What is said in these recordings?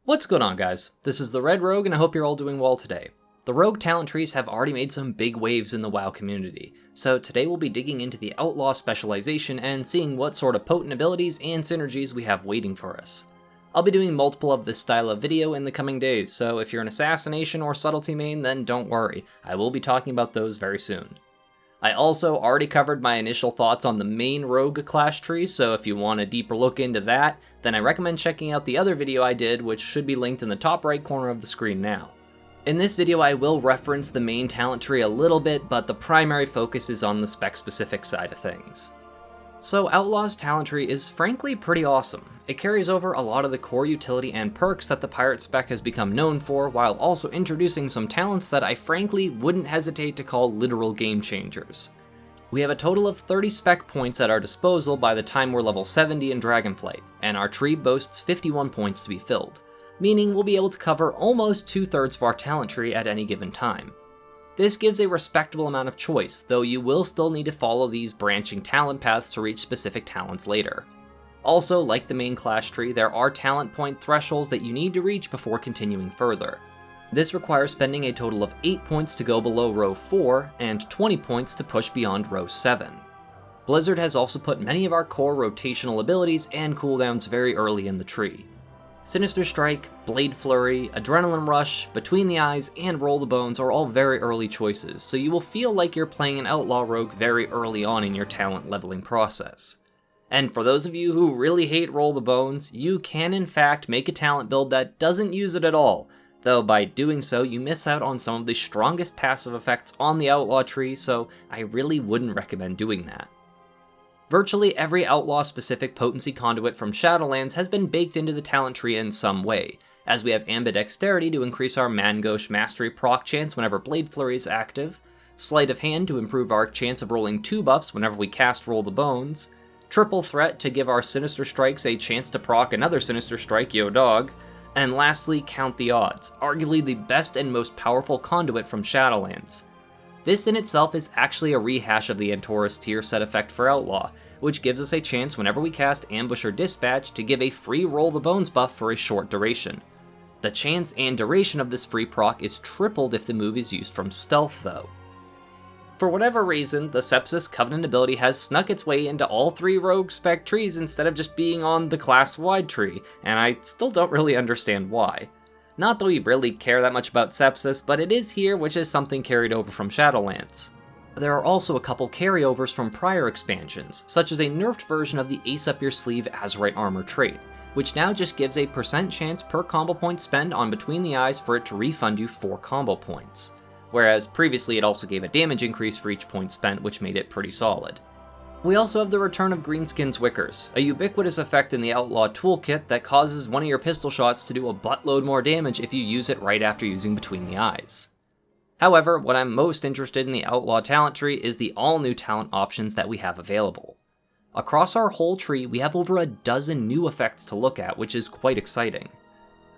What's going on, guys? This is the Red Rogue, and I hope you're all doing well today. The Rogue talent trees have already made some big waves in the WoW community, so today we'll be digging into the Outlaw specialization and seeing what sort of potent abilities and synergies we have waiting for us. I'll be doing multiple of this style of video in the coming days, so if you're an assassination or subtlety main, then don't worry, I will be talking about those very soon. I also already covered my initial thoughts on the main Rogue class tree, so if you want a deeper look into that, then I recommend checking out the other video I did, which should be linked in the top right corner of the screen now. In this video I will reference the main talent tree a little bit, but the primary focus is on the spec-specific side of things. So Outlaw's talent tree is frankly pretty awesome. It carries over a lot of the core utility and perks that the pirate spec has become known for, while also introducing some talents that I frankly wouldn't hesitate to call literal game changers. We have a total of 30 spec points at our disposal by the time we're level 70 in Dragonflight, and our tree boasts 51 points to be filled, meaning we'll be able to cover almost 2/3 of our talent tree at any given time. This gives a respectable amount of choice, though you will still need to follow these branching talent paths to reach specific talents later. Also, like the main class tree, there are talent point thresholds that you need to reach before continuing further. This requires spending a total of 8 points to go below row 4, and 20 points to push beyond row 7. Blizzard has also put many of our core rotational abilities and cooldowns very early in the tree. Sinister Strike, Blade Flurry, Adrenaline Rush, Between the Eyes, and Roll the Bones are all very early choices, so you will feel like you're playing an Outlaw Rogue very early on in your talent leveling process. And for those of you who really hate Roll the Bones, you can in fact make a talent build that doesn't use it at all, though by doing so you miss out on some of the strongest passive effects on the Outlaw tree, so I really wouldn't recommend doing that. Virtually every Outlaw-specific potency conduit from Shadowlands has been baked into the talent tree in some way, as we have Ambidexterity to increase our Mangosh Mastery proc chance whenever Blade Flurry is active, Sleight of Hand to improve our chance of rolling 2 buffs whenever we cast Roll the Bones, Triple Threat to give our Sinister Strikes a chance to proc another Sinister Strike, yo dog, and lastly Count the Odds, arguably the best and most powerful conduit from Shadowlands. This in itself is actually a rehash of the Antorus tier set effect for Outlaw, which gives us a chance whenever we cast Ambush or Dispatch to give a free Roll the Bones buff for a short duration. The chance and duration of this free proc is tripled if the move is used from stealth though. For whatever reason, the Sepsis Covenant ability has snuck its way into all 3 Rogue spec trees instead of just being on the class-wide tree, and I still don't really understand why. Not that we really care that much about Sepsis, but it is here, which is something carried over from Shadowlands. There are also a couple carryovers from prior expansions, such as a nerfed version of the Ace Up Your Sleeve Azurite Armor trait, which now just gives a % chance per combo point spend on Between the Eyes for it to refund you 4 combo points. Whereas previously it also gave a damage increase for each point spent, which made it pretty solid. We also have the return of Greenskin's Wickers, a ubiquitous effect in the Outlaw toolkit that causes one of your pistol shots to do a buttload more damage if you use it right after using Between the Eyes. However, what I'm most interested in the Outlaw talent tree is the all-new talent options that we have available. Across our whole tree, we have over a dozen new effects to look at, which is quite exciting.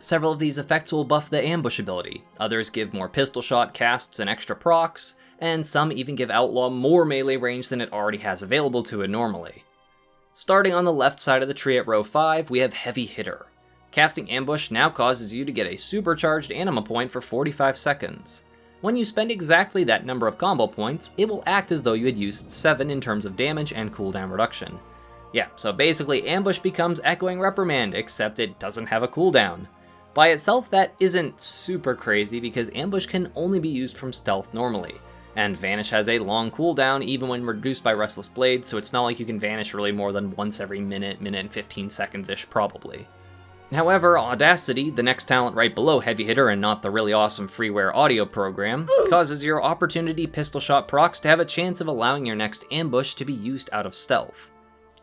Several of these effects will buff the Ambush ability, others give more pistol shot casts and extra procs, and some even give Outlaw more melee range than it already has available to it normally. Starting on the left side of the tree at row 5, we have Heavy Hitter. Casting Ambush now causes you to get a supercharged anima point for 45 seconds. When you spend exactly that number of combo points, it will act as though you had used 7 in terms of damage and cooldown reduction. Yeah, so basically Ambush becomes Echoing Reprimand, except it doesn't have a cooldown. By itself, that isn't super crazy because Ambush can only be used from stealth normally, and Vanish has a long cooldown even when reduced by Restless Blade, so it's not like you can vanish really more than once every minute and 15 seconds-ish probably. However, Audacity, the next talent right below Heavy Hitter and not the really awesome freeware audio program, causes your Opportunity Pistol Shot procs to have a chance of allowing your next ambush to be used out of stealth.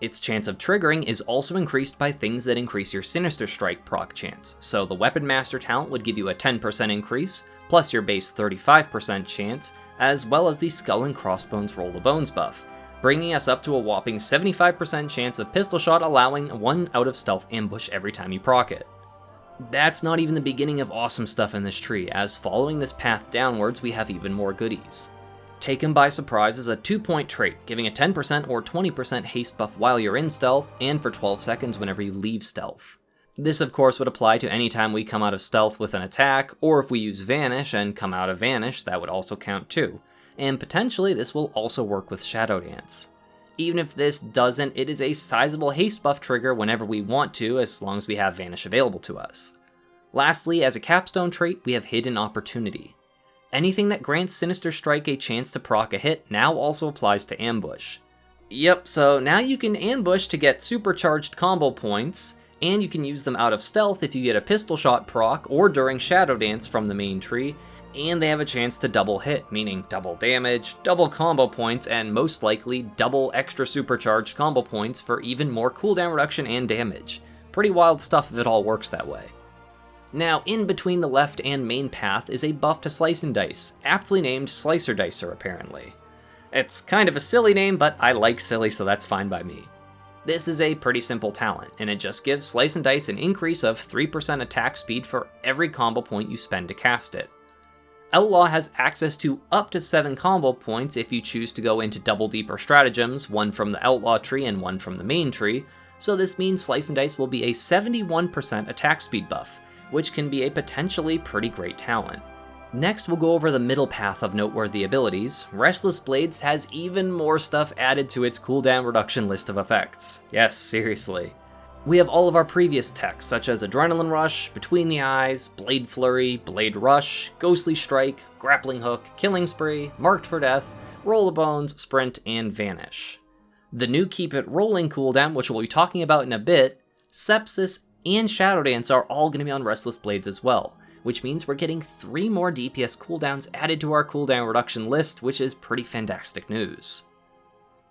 Its chance of triggering is also increased by things that increase your Sinister Strike proc chance, so the Weapon Master talent would give you a 10% increase, plus your base 35% chance, as well as the Skull and Crossbones Roll the Bones buff, bringing us up to a whopping 75% chance of pistol shot, allowing 1 out of stealth ambush every time you proc it. That's not even the beginning of awesome stuff in this tree, as following this path downwards we have even more goodies. Taken by Surprise is a 2-point trait, giving a 10% or 20% haste buff while you're in stealth, and for 12 seconds whenever you leave stealth. This of course would apply to any time we come out of stealth with an attack, or if we use Vanish and come out of Vanish, that would also count too. And potentially this will also work with Shadow Dance. Even if this doesn't, it is a sizable haste buff trigger whenever we want to, as long as we have Vanish available to us. Lastly, as a capstone trait, we have Hidden Opportunity. Anything that grants Sinister Strike a chance to proc a hit now also applies to Ambush. Yep, so now you can ambush to get supercharged combo points, and you can use them out of stealth if you get a pistol shot proc or during Shadow Dance from the main tree, and they have a chance to double hit, meaning double damage, double combo points, and most likely double extra supercharged combo points for even more cooldown reduction and damage. Pretty wild stuff if it all works that way. Now, in between the left and main path is a buff to Slice and Dice, aptly named Slicer Dicer apparently. It's kind of a silly name, but I like silly, so that's fine by me. This is a pretty simple talent, and it just gives Slice and Dice an increase of 3% attack speed for every combo point you spend to cast it. Outlaw has access to up to 7 combo points if you choose to go into double deeper stratagems, one from the Outlaw tree and one from the main tree, so this means Slice and Dice will be a 71% attack speed buff, which can be a potentially pretty great talent. Next, we'll go over the middle path of noteworthy abilities. Restless Blades has even more stuff added to its cooldown reduction list of effects. Yes, seriously. We have all of our previous techs, such as Adrenaline Rush, Between the Eyes, Blade Flurry, Blade Rush, Ghostly Strike, Grappling Hook, Killing Spree, Marked for Death, Roll of Bones, Sprint, and Vanish. The new Keep It Rolling cooldown, which we'll be talking about in a bit, Sepsis, and Shadow Dance are all going to be on Restless Blades as well, which means we're getting 3 more DPS cooldowns added to our cooldown reduction list, which is pretty fantastic news.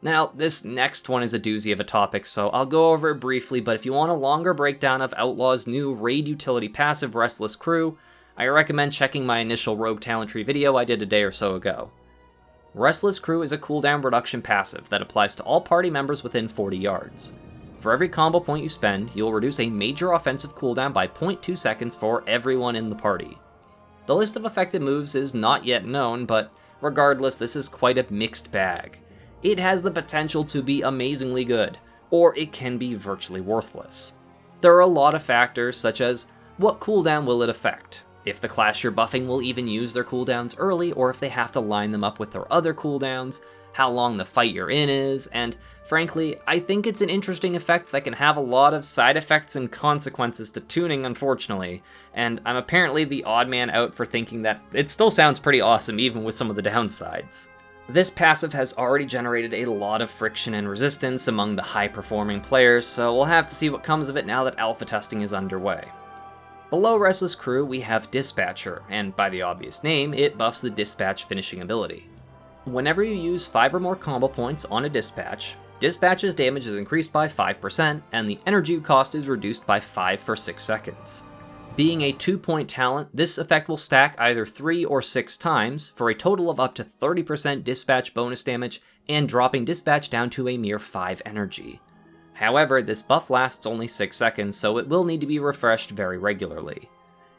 Now, this next one is a doozy of a topic, so I'll go over it briefly, but if you want a longer breakdown of Outlaw's new raid utility passive Restless Crew, I recommend checking my initial Rogue Talent Tree video I did a day or so ago. Restless Crew is a cooldown reduction passive that applies to all party members within 40 yards. For every combo point you spend, you'll reduce a major offensive cooldown by 0.2 seconds for everyone in the party. The list of effective moves is not yet known, but regardless, this is quite a mixed bag. It has the potential to be amazingly good, or it can be virtually worthless. There are a lot of factors, such as what cooldown will it affect, if the class you're buffing will even use their cooldowns early, or if they have to line them up with their other cooldowns, how long the fight you're in is, and frankly, I think it's an interesting effect that can have a lot of side effects and consequences to tuning, unfortunately, and I'm apparently the odd man out for thinking that it still sounds pretty awesome even with some of the downsides. This passive has already generated a lot of friction and resistance among the high-performing players, so we'll have to see what comes of it now that alpha testing is underway. Below Restless Crew, we have Dispatcher, and by the obvious name, it buffs the Dispatch finishing ability. Whenever you use 5 or more combo points on a Dispatch, Dispatch's damage is increased by 5%, and the energy cost is reduced by 5 for 6 seconds. Being a 2-point talent, this effect will stack either 3 or 6 times, for a total of up to 30% Dispatch bonus damage, and dropping Dispatch down to a mere 5 energy. However, this buff lasts only 6 seconds, so it will need to be refreshed very regularly.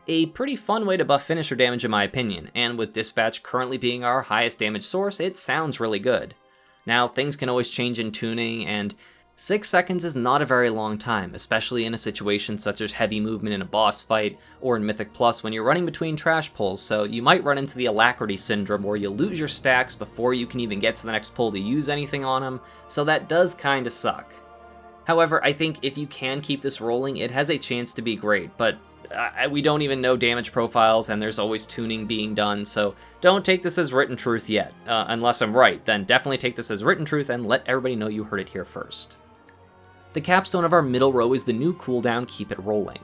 A pretty fun way to buff finisher damage in my opinion, and with Dispatch currently being our highest damage source, it sounds really good. Now, things can always change in tuning, and 6 seconds is not a very long time, especially in a situation such as heavy movement in a boss fight, or in Mythic Plus when you're running between trash pulls, so you might run into the Alacrity syndrome where you lose your stacks before you can even get to the next pull to use anything on them, so that does kinda suck. However, I think if you can keep this rolling, it has a chance to be great, but we don't even know damage profiles, and there's always tuning being done, so don't take this as written truth yet. Unless I'm right, then definitely take this as written truth and let everybody know you heard it here first. The capstone of our middle row is the new cooldown Keep It Rolling.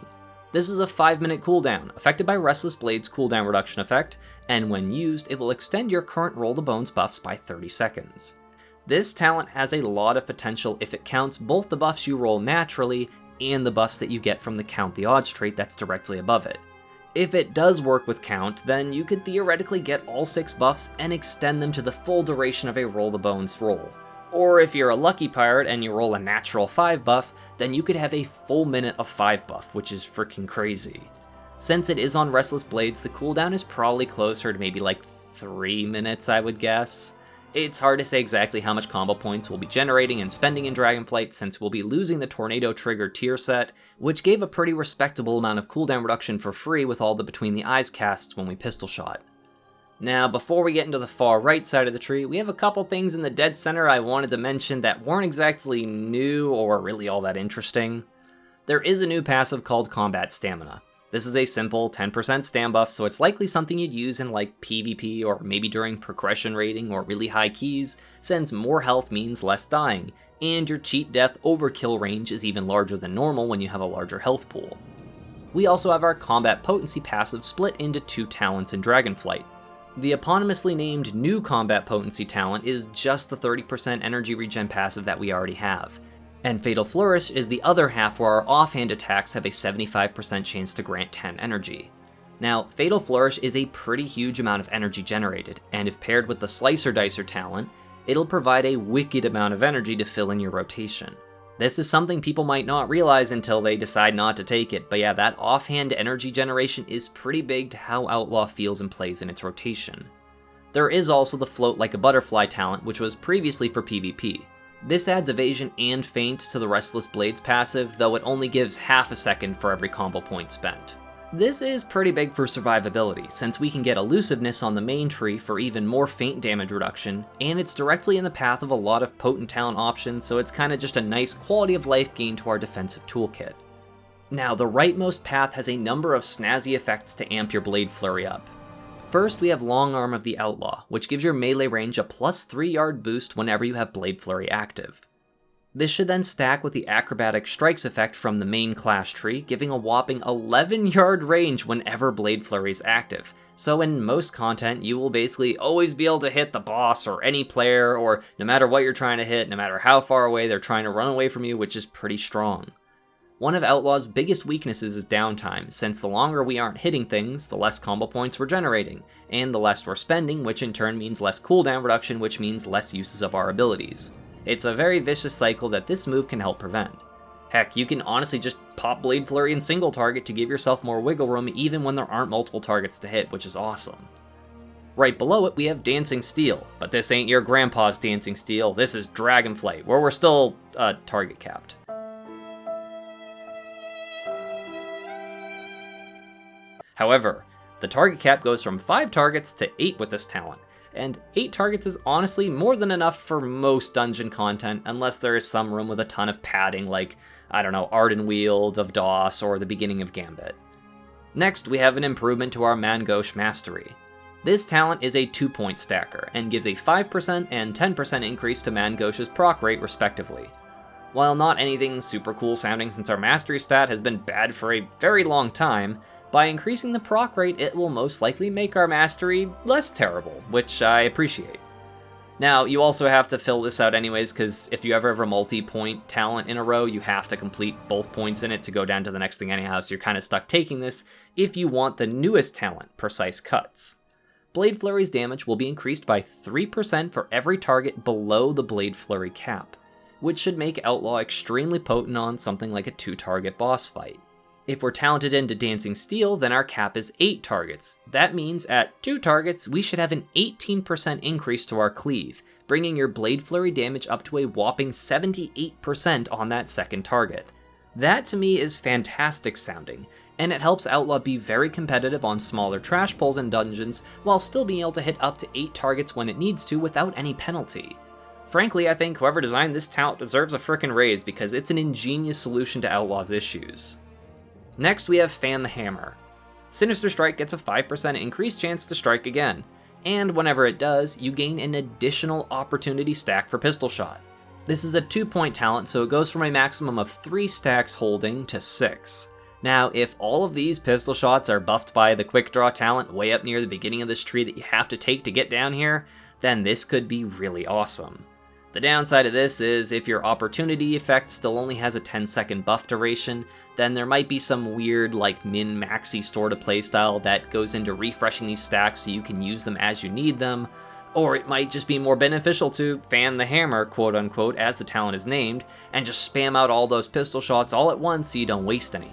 This is a 5-minute cooldown, affected by Restless Blade's cooldown reduction effect, and when used, it will extend your current Roll the Bones buffs by 30 seconds. This talent has a lot of potential if it counts both the buffs you roll naturally and the buffs that you get from the Count the Odds trait that's directly above it. If it does work with Count, then you could theoretically get all 6 buffs and extend them to the full duration of a Roll the Bones roll. Or if you're a lucky pirate and you roll a natural 5 buff, then you could have a full minute of 5 buff, which is freaking crazy. Since it is on Restless Blades, the cooldown is probably closer to maybe like 3 minutes, I would guess. It's hard to say exactly how much combo points we'll be generating and spending in Dragonflight since we'll be losing the Tornado Trigger tier set, which gave a pretty respectable amount of cooldown reduction for free with all the Between the Eyes casts when we pistol shot. Now, before we get into the far right side of the tree, we have a couple things in the dead center I wanted to mention that weren't exactly new or really all that interesting. There is a new passive called Combat Stamina. This is a simple 10% stam buff, so it's likely something you'd use in like PvP or maybe during progression rating or really high keys, since more health means less dying, and your cheat death overkill range is even larger than normal when you have a larger health pool. We also have our Combat Potency passive split into 2 talents in Dragonflight. The eponymously named new Combat Potency talent is just the 30% energy regen passive that we already have, and Fatal Flourish is the other half where our offhand attacks have a 75% chance to grant 10 energy. Now, Fatal Flourish is a pretty huge amount of energy generated, and if paired with the Slicer Dicer talent, it'll provide a wicked amount of energy to fill in your rotation. This is something people might not realize until they decide not to take it, but yeah, that offhand energy generation is pretty big to how Outlaw feels and plays in its rotation. There is also the Float Like a Butterfly talent, which was previously for PvP. This adds evasion and feint to the Restless Blades passive, though it only gives half a second for every combo point spent. This is pretty big for survivability, since we can get elusiveness on the main tree for even more feint damage reduction, and it's directly in the path of a lot of potent talent options, so it's kinda just a nice quality of life gain to our defensive toolkit. Now, the rightmost path has a number of snazzy effects to amp your Blade Flurry up. First, we have Long Arm of the Outlaw, which gives your melee range a plus 3 yard boost whenever you have Blade Flurry active. This should then stack with the Acrobatic Strikes effect from the main class tree, giving a whopping 11 yard range whenever Blade Flurry is active. So in most content, you will basically always be able to hit the boss or any player, or no matter what you're trying to hit, no matter how far away they're trying to run away from you, which is pretty strong. One of Outlaw's biggest weaknesses is downtime, since the longer we aren't hitting things, the less combo points we're generating, and the less we're spending, which in turn means less cooldown reduction, which means less uses of our abilities. It's a very vicious cycle that this move can help prevent. Heck, you can honestly just pop Blade Flurry in single target to give yourself more wiggle room even when there aren't multiple targets to hit, which is awesome. Right below it, we have Dancing Steel, but this ain't your grandpa's Dancing Steel, this is Dragonflight, where we're still, target capped. However, the target cap goes from 5 targets to 8 with this talent, and 8 targets is honestly more than enough for most dungeon content, unless there is some room with a ton of padding like, I don't know, Ardenweald of DOS or the beginning of Gambit. Next, we have an improvement to our Mangosh Mastery. This talent is a 2-point stacker, and gives a 5% and 10% increase to Mangosh's proc rate respectively. While not anything super cool sounding since our Mastery stat has been bad for a very long time, by increasing the proc rate, it will most likely make our Mastery less terrible, which I appreciate. Now, you also have to fill this out anyways, because if you ever have a multi-point talent in a row, you have to complete both points in it to go down to the next thing anyhow, so you're kind of stuck taking this if you want the newest talent, Precise Cuts. Blade Flurry's damage will be increased by 3% for every target below the Blade Flurry cap, which should make Outlaw extremely potent on something like a 2-target boss fight. If we're talented into Dancing Steel, then our cap is 8 targets. That means at 2 targets, we should have an 18% increase to our cleave, bringing your Blade Flurry damage up to a whopping 78% on that second target. That to me is fantastic sounding, and it helps Outlaw be very competitive on smaller trash pulls and dungeons, while still being able to hit up to 8 targets when it needs to without any penalty. Frankly, I think whoever designed this talent deserves a frickin' raise because it's an ingenious solution to Outlaw's issues. Next, we have Fan the Hammer. Sinister Strike gets a 5% increased chance to strike again, and whenever it does, you gain an additional opportunity stack for Pistol Shot. This is a 2-point talent, so it goes from a maximum of 3 stacks holding to 6. Now, if all of these pistol shots are buffed by the Quick Draw talent way up near the beginning of this tree that you have to take to get down here, then this could be really awesome. The downside of this is if your opportunity effect still only has a 10-second buff duration, then there might be some weird like min-maxi store-to playstyle that goes into refreshing these stacks so you can use them as you need them, or it might just be more beneficial to fan the hammer, quote-unquote, as the talent is named, and just spam out all those pistol shots all at once so you don't waste any.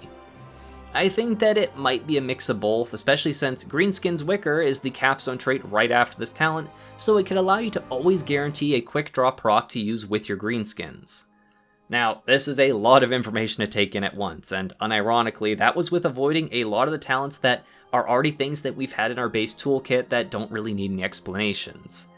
I think that it might be a mix of both, especially since Greenskin's Wicker is the capstone trait right after this talent, so it could allow you to always guarantee a quick draw proc to use with your greenskins. Now, this is a lot of information to take in at once, and unironically, that was with avoiding a lot of the talents that are already things that we've had in our base toolkit that don't really need any explanations.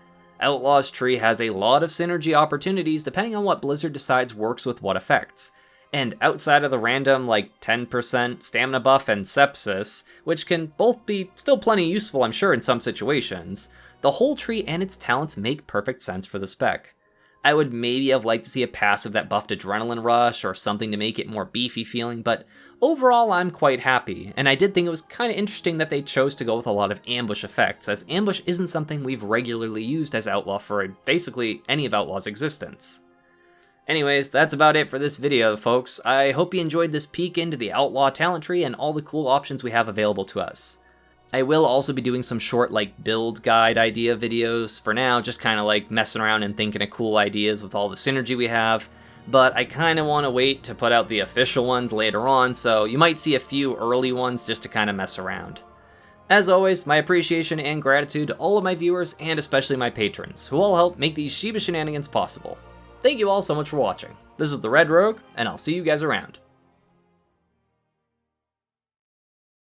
Outlaw's tree has a lot of synergy opportunities depending on what Blizzard decides works with what effects. And outside of the random, like 10% stamina buff and sepsis, which can both be still plenty useful I'm sure in some situations, the whole tree and its talents make perfect sense for the spec. I would maybe have liked to see a passive that buffed Adrenaline Rush or something to make it more beefy feeling, but overall I'm quite happy, and I did think it was kind of interesting that they chose to go with a lot of ambush effects, as ambush isn't something we've regularly used as Outlaw for basically any of Outlaw's existence. Anyways, that's about it for this video, folks. I hope you enjoyed this peek into the Outlaw talent tree and all the cool options we have available to us. I will also be doing some short, build guide idea videos for now, just kind of messing around and thinking of cool ideas with all the synergy we have, but I kind of want to wait to put out the official ones later on, so you might see a few early ones just to kind of mess around. As always, my appreciation and gratitude to all of my viewers, and especially my patrons, who all help make these Shiba Shenanigans possible. Thank you all so much for watching. This is the Red Rogue, and I'll see you guys around.